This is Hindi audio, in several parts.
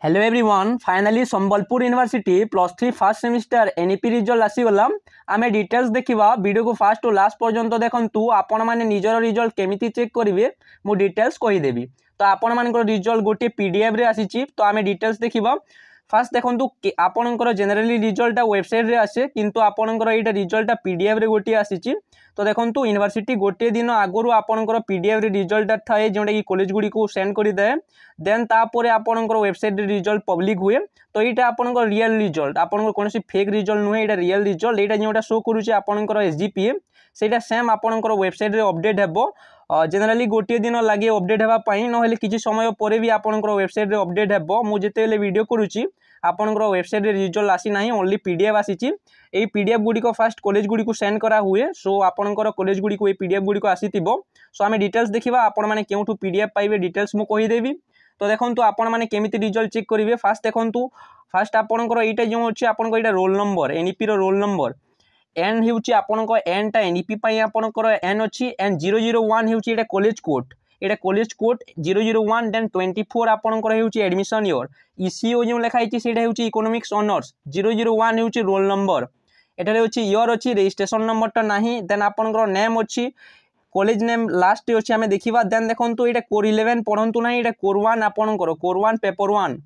Hello everyone finally Sambalpur university +3 first semester NEP result आसीगला आमे डिटेल्स देखा वीडियो को फास्ट टू लास्ट पर्यंत देखु आपण मैंने निजर रिजल्ट केमिति चेक करेंगे मु डिटेल्स कहीदेवी। तो आपण मान रिजल्ट गोटे पीडीएफ रे आसी तो आमे डिटेल्स देखा फास्ट देखो आपणकर जेनेराली रिजल्ट वेबसाइट रे आसे किंतु आपणकर एटा रिजल्ट पीडीएफ रे गोटे आसी। तो देखो यूनिवर्सिटी गोटे दिन आगु आपणकर पीडीएफ रे रिजल्ट थाए जोटा कि कॉलेज गुड़ी को सेंड कर दे देन तापर आपणकर वेबसाइट रे रिजल्ट पब्लिक हुए। तो यहाँ आपणकर रियल रिजल्ट आपणकर कौन फेक रिजल्ट नुहे यहाँ रियल रिजल्ट यहाँ जोटा शो करुचे आपणकर एसजीपीए सेटा सेम आपणकर वेबसाइट रे अपडेट हेबो जेनेराली गोटे दिन लगे अपडेट होगापाई ना किसी समय पर भी आपणकर वेबसाइट रे अपडेट हेबो। मु जेतेबेले वीडियो करुची आपणकर वेबसाइट रे रिजल्ट आसी ना ओनली पीडीएफ आसी। यही पीडीएफ गुड़िक फास्ट कॉलेज गुड़ी को सेंड करा हुए सो आपणकर कॉलेज गुड़ी को पीडीएफ गुड़िक आसीथिबो। सो आमे डिटेल्स देखिबा आपण माने केउठु पीडीएफ पाइबे डिटेल्स मु कहिदेवी। तो देखंतु आपण माने केमिति रिजल्ट चेक करिवे फास्ट देखंतु फास्ट आपणकर एटा जो अछि आपणकर एटा रोल नंबर एनईपी रो रोल नंबर एन हेउची आपणकर एन टा एनईपी पई आपणकर एन अछि and 001 हेउची Etah college code Etah college code 001 then 24 आपणकर हेउची एडमिशन ईयर ईसीओ जो लिखा हिची सेटा हेउची इकोनॉमिक्स ऑनर्स 001 हेउची रोल नंबर एटारे अछि ईयर अछि रजिस्ट्रेशन नंबर टा नाही देन आपणकर नेम अछि कॉलेज नेम लास्ट अच्छे आम देखा देन देखो ये कोर 11 पढ़ंतु ना ये कोर 1 आपणकर कोर 1 पेपर 1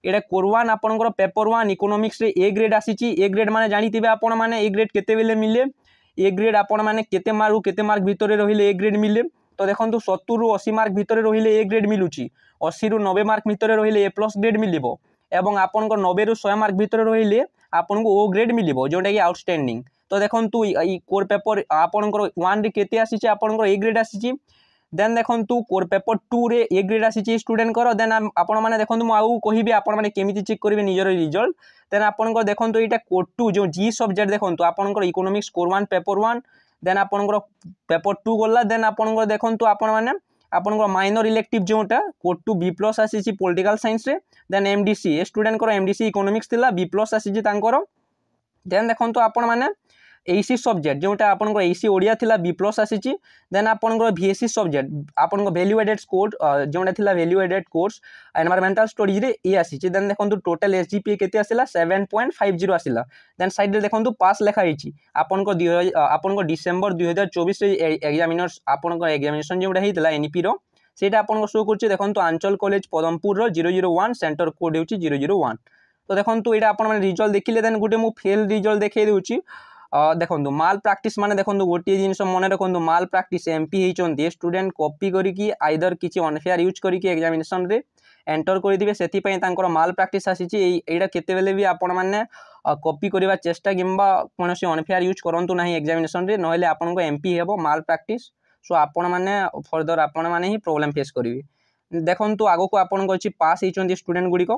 ये कोर 1 आपणकर पेपर 1 इकोनॉमिक्स रे ए ग्रेड आसी। ए ग्रेड माने जानिथिबे आपण माने ए ग्रेड केते बेले मिले ए ग्रेड आपण माने केते मार्क भितर रहिले ए ग्रेड मिले। तो देखो 70 रु 80 मार्क भितर रहिले ए ग्रेड मिलुची 80 रु 90 मार्क भितर रहिले ए प्लस ग्रेड मिलिबो एवं आपणकर 90 रु 100 मार्क भितर रहिले आपन को ओ ग्रेड मिलिबो जोटा कि आउटस्टैंडिंग। तो देखंतु कोर पेपर आपणकर 1 रे केते आसी आपणकर ए ग्रेड आसी देन देखंतु कोर पेपर 2 रे ए ग्रेड आसी स्टूडेंट कर देन आपण माने देखंतु मु आउ कहिबे आपण माने केमिति चेक करिवे निजर रिजल्ट देन आपणकर देखंतु एटा कोर 2 जो जी सब्जेक्ट देखंतु आपणकर इकोनॉमिक्स कोर 1 पेपर 1 देन आपणकर पेपर 2 गला देन आपणकर देखंतु आपण माने आपणकर माइनर इलेक्टिव जोटा कोर 2 बी प्लस आसी पॉलिटिकल साइंस रे देन एमडीसी स्टूडेंट कर एमडीसी इकोनॉमिक्स थिला बी प्लस आसी तांकर देन देखंतु आपण माने एसी सब्जेक्ट जोटा आपन एसी ओडिया थिला बी प्लस आसी देन आपन भीएससी सब्जेक्ट आपन वैल्यू एडेड कोर्स जोटा थिला value added course environmental studies रे ए आसी देन देखंतु टोटल एसजीपीए केते आसिला 7.50 आसिला देन साइड रे देखंतु पास लेखा हिची आपन डिसेंबर 2024 रे एग्जामिनर्स आपन एग्जामिनेशन जोटा हेतिला एनईपी रो सेटा आपन शो करछि देखंतु आंचल कॉलेज पदमपुर रो 001 सेंटर कोड हेउछि 001। तो देखंतु एटा आपन माने रिजल्ट देखिले देन गुटे मु फेल रिजल्ट देखै देउछि देखो माल प्राक्टिस माने देखो गोटे जिनस मन रखु माल प्राक्टिस एमपी होती स्टूडेंट कॉपी करिकी आइदर किसी अनफेयर यूज करिकी एग्जामिनेशन रे एंटर करेंगे से माल प्राक्टिस आसीटा केतेबेले भी आपण मैंने कॉपी करने चेष्टा किंबा कौन अनफेयर यूज करूँ ना एग्जामिनेशन रे नहले आपन को एमपी हेबो माल प्राक्टिस सो आपण मैंने फर्दर आपण मैंने ही प्रोब्लेम फेस करेंगे। देखो आगो को आपन को पास होती स्टूडेंट गुड़िक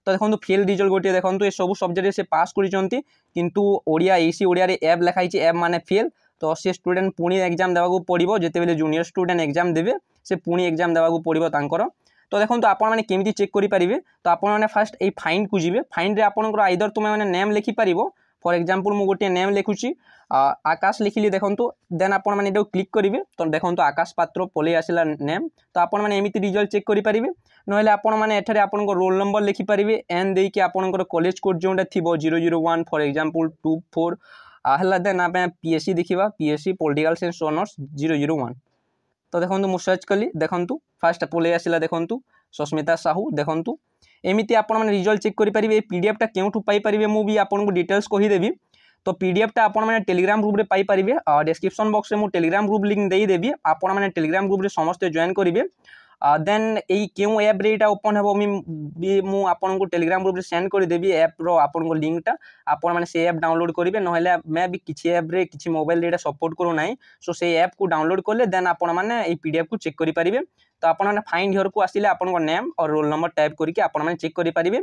तो देखो फेल रिजल्ट गोटे देखो ये सब सब्जेक्ट से पास किंतु ओडिया एसी ओडिया रे एब लिखाई एब माने फेल तो से स्टूडेंट पुणी एग्जाम देवाक पड़ो जितेबेले जूनियर स्टूडेंट एग्जाम देवे से पुणी एग्जाम देवाक पड़ो तांकर। तो देखो आपण मैंने केमिति चेक करेंगे तो आपण मैंने फास्ट ये फाइन को जी फाइन रे आपनकर आइदर तुम मैंने नेम लिखिपार फॉर एग्जांपल मु गोटे नेम लिखुची आकाश लिखिली देखंतु देन आपण माने एटा क्लिक करिवे तो देखंतु आकाश पात्र पले आसिला नेम तो आपण माने एमिति रिजल्ट चेक करि परिबे नहले आपण माने एठारे आपण को रोल नंबर लिखि परिबे एन देई कि आपनकर कॉलेज कोड जोंडा थिबो 001 फॉर एग्जांपल 24 हला देन आपे पीएससी देखिबा पीएससी पॉलिटिकल साइंस ऑनर्स 001। तो देखंतु मु सर्च कली देखंतु फास्ट पले आसिला देखंतु सस्मिता साहू देखंतु एमिति आपण माने रिजल्ट चेक करि परिबे पीडीएफ टा केउठु पाई परिबे मु भी आपण को डिटेल्स कहि देबी। तो पीडीएफ टा आपण माने टेलीग्राम ग्रुप रे पाई परिबे डिस्क्रिप्शन बॉक्स रे मु टेलीग्राम ग्रुप लिंक देई देबी आपण माने टेलीग्राम ग्रुप रे समस्त जॉइन करिवे देन एई केउ ऐप रे एटा ओपन हेबो मु आपण को टेलीग्राम ग्रुप रे सेंड कर देबी ऐप रो आपण को लिंक टा आपण माने से ऐप डाउनलोड करिवे नहले मैं भी किछि ऐप रे किछि मोबाइल रे एटा सपोर्ट करू नाही सो से ऐप को डाउनलोड करले देन आपण माने एई पीडीएफ को चेक करि परिबे। तो आपण माने फाइंड हियर को आसिले आपण को नेम और रोल नंबर टाइप करके आपण माने चेक करि परिबे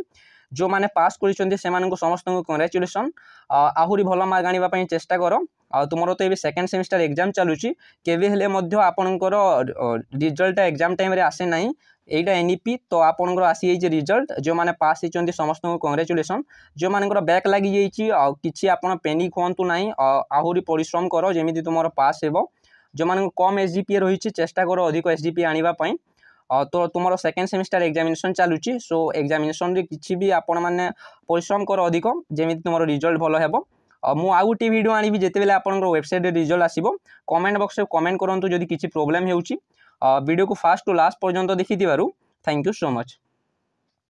जो माने पास करिसंते सेमान को समस्त को कांग्रेचुलेशन आहुरी भल मार्क आनिबा पई चेष्टा करो तुमरो तो ये सेकेंड सेमिस्टर एग्जाम चलुची केबे हेले मध्य आपनकर रिजल्ट एग्जाम टाइम रे आसे नाही एटा एनईपी तो आपनकर आसी जे रिजल्ट जो माने पास होचंती समस्त को कांग्रेचुलेशन जो मानकर बैक लागि जाईची किछि आपण पेनिक होंतु नाही आहुरी परिश्रम करो जेमिति तुमरो पास हेबो जो मान कम एसजीपीए रही चेष्टा करो अधिक एसजीपीए आनिबा पई तो तुम सेकेंड सेमिस्टर एग्जामिनेशन चलुची सो एग्जामिनेशन रे किछि भी आपण माने परिश्रम कर अधिक जेमि तुम रिजल्ट भल हेबो मु आउ गोटे वीडियो आनी जिते बेले आपन वेबसाइट रे रिजल्ट आसीबो कमेंट बॉक्स रे कमेंट करंतु जदि किछि प्रॉब्लम हेउची वीडियो को फास्ट टू लास्ट पर्यंत देखि दिबारु थैंक यू सो मच।